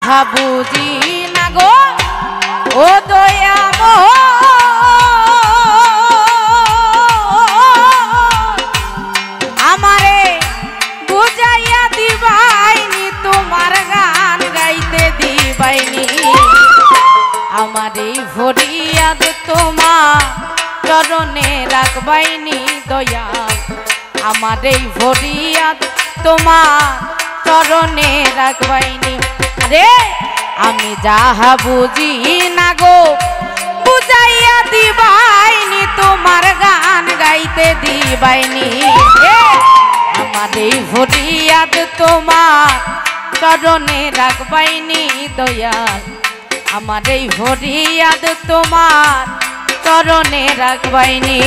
যাহা বুঝি না গো ও দয়াম আমারে বুঝাইয়া দিবাইনি তোমার গান গাইতে দিবাইনি আমার এই ফরিয়াদ তোমার চরণে রাখবাইনি দয়াল আমার এই ফরিয়াদ তোমার চরণে রাখবাইনি রে আমি যাহা বুঝি না গো বুঝাইয়া দিবাইনি তোমার গান গাইতে দিবাইনি আমার এই ফরিয়াদ তোমার চরণে রাখবাইনি দয়াল আমার এই ফরিয়াদ তোমার চরণে রাখবাইনি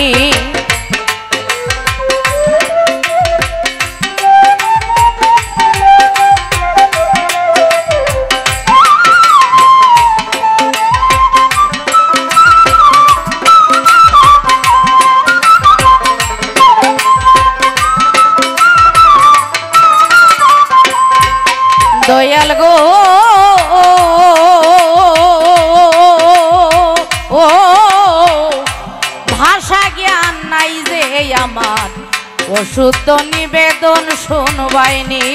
দয়াল গো ও ভাষা জ্ঞান নাই যে আমার অসুত নিবেদন শুনবাইনি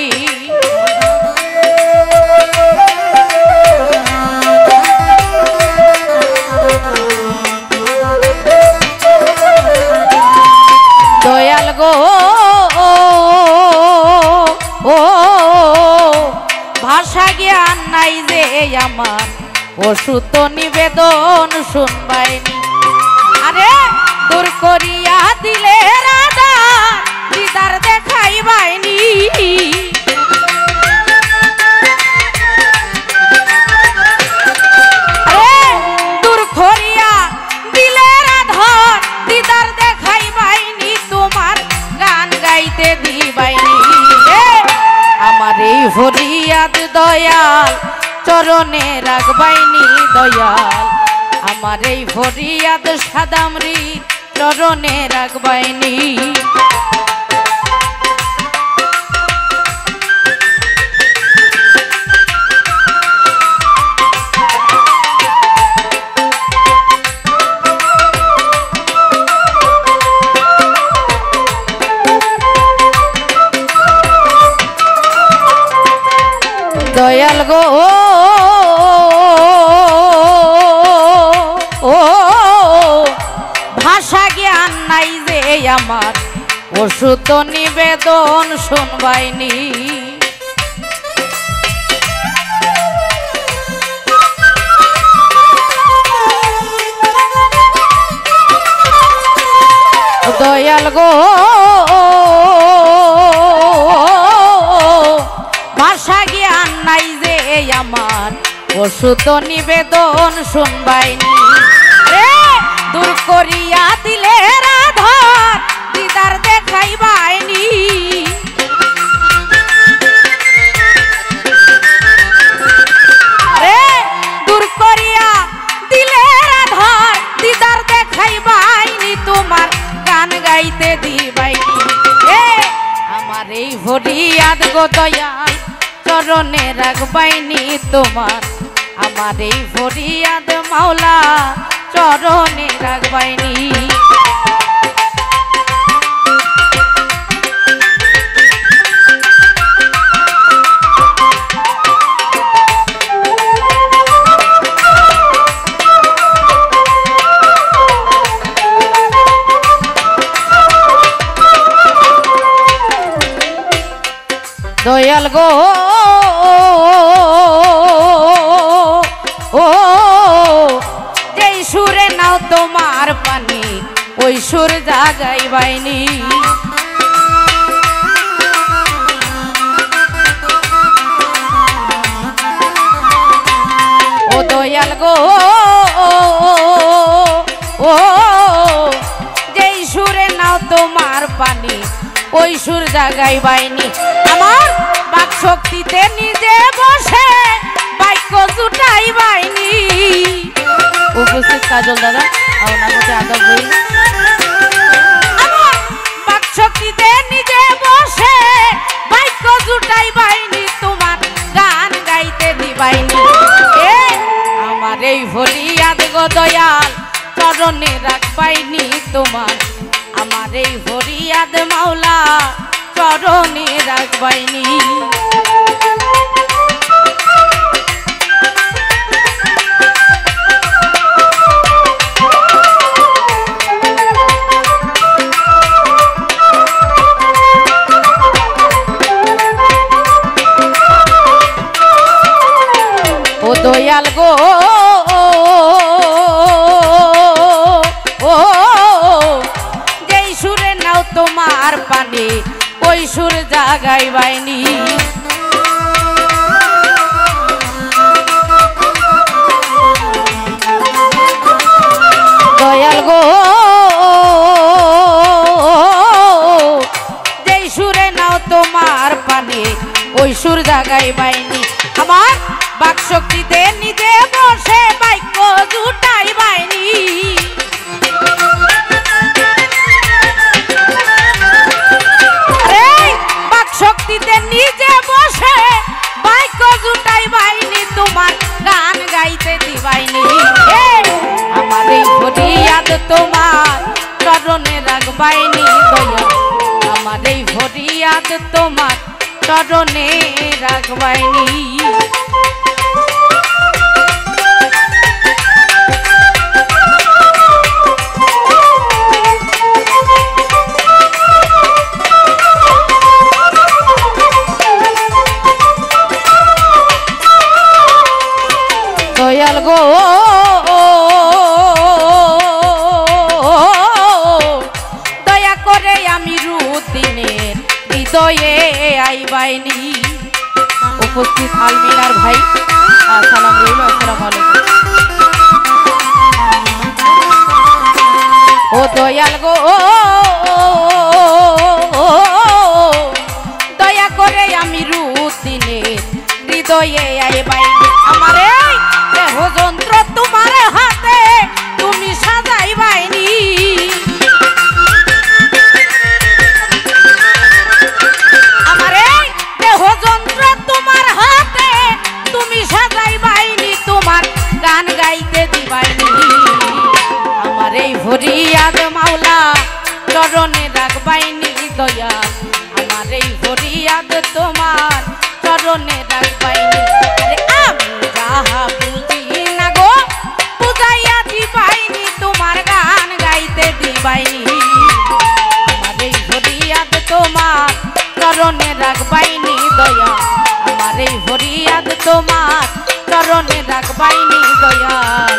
দয়াল গো ও ভাষা জ্ঞান নাই যে আমার অসুত নিবেদন শুনবাইনি আরে দূর করিয়া দিলে রাধা দিদার দেখাইবাইনি আরে দূর করিয়া দিলে রাধা দিদার দেখাইবাইনি তোমার গান গাইতে দিবাইনি আমার এই ফরিয়াদ দয়াল চরণে রাখবাইনি দয়াল আমার এই ফরিয়াদ সাদামরি চরণে রাখবাইনি দয়াল গো ও ভাষা জ্ঞান নাই যে আমার অসুত নিবেদন শুনবাইনি দয়াল গো ভাষা জ্ঞান নাই যে আমার অসুত নিবেদন শুনবাইনি রে দূর করিয়া দিলে রাধার দিদার দেখাইবাইনি রে দূর করিয়া দিলে রাধার দিদার দেখাইবাইনি তোমার গান গাইতে দিবাইনি আমার এই ফরিয়াদ গো দয়াল চরণে রাখবাইনি তোমার আমার এই ফরিয়াদ মাওলা চরণে রাখবাইনি দয়াল গো ও যেই সুরে নাও তোমার পানি ওই সুর জাগাইবাইনি ও দয়াল গো ও যেই সুরে নাও তোমার পানি ওই সুর জাগাইবাইনি আমার বাক শক্তিতে নিজে বসে বাক্য জুটাইবাইনি উপস্থিত কাজল দাদা আপনার কাছে আদব বই আমার বাক শক্তিতে নিজে বসে বাক্য জুটাইবাইনি তোমার গান গাইতে দিবাইনি এই ফরিয়াদ গো দয়াল চরণে রাখবাইনি তোমার, আমার এই ফরিয়াদ মাওলা চরণে রাখবাইনি। ও দয়াল গো যেই সুরে নাও তোমার পানে ওই সুর জাগাইবাইনি। দয়াল গো যেই সুরে নাও তোমার পানে ওই সুর জাগাইবাইনি। আমার বাক শক্তিতে নিজে বসে বাক্য জুটাই বাইনি। আরে বাক শক্তিতে নিজে বসে বাক্য জুটাই বাইনি, তোমার গান গাইতে দিবাইনি। আমার এই ফরিয়াদ তোমার চরণে রাখবাইনি দয়া, আমার এই ফরিয়াদ তোমার চরণে রাখবাইনি। দয়াল গো দয়া করে আমি রুদিনের হৃদয়ে আইবাইনি। উপস্থিত আলমিনার ভাই সালাম রইল, আসসালামু আলাইকুম। ও দয়াল গো দয়া করে আমি রুদিনের হৃদয়ে আইবাইনি। আমার দেহ যন্ত্র তোমার হাতে তুমি সাজাইবাইনি। আমার দেহ যন্ত্র তোমার হাতে তুমি সাজাইবাইনি, তোমার গান গাইতে দিবাইনি। আমার এই ফরিয়াদ মাওলা চরণে রাখবাইনি দয়া, আমার এই ফরিয়াদ তোমার চরণে রাখবাইনি। আমি যাহা বুঝি না গো বুঝাইয়া দিবাইনি, তোমার গান গাইতে দিবাইনি। আমার এই ফরিয়াদ তোমার চরণে রাখবাইনি দয়া, আমার এই ফরিয়াদ তোমার চরণে রাখবাইনি দয়াল।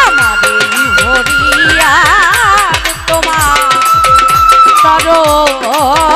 আমার এই ফরিয়াদ তোমার চরণ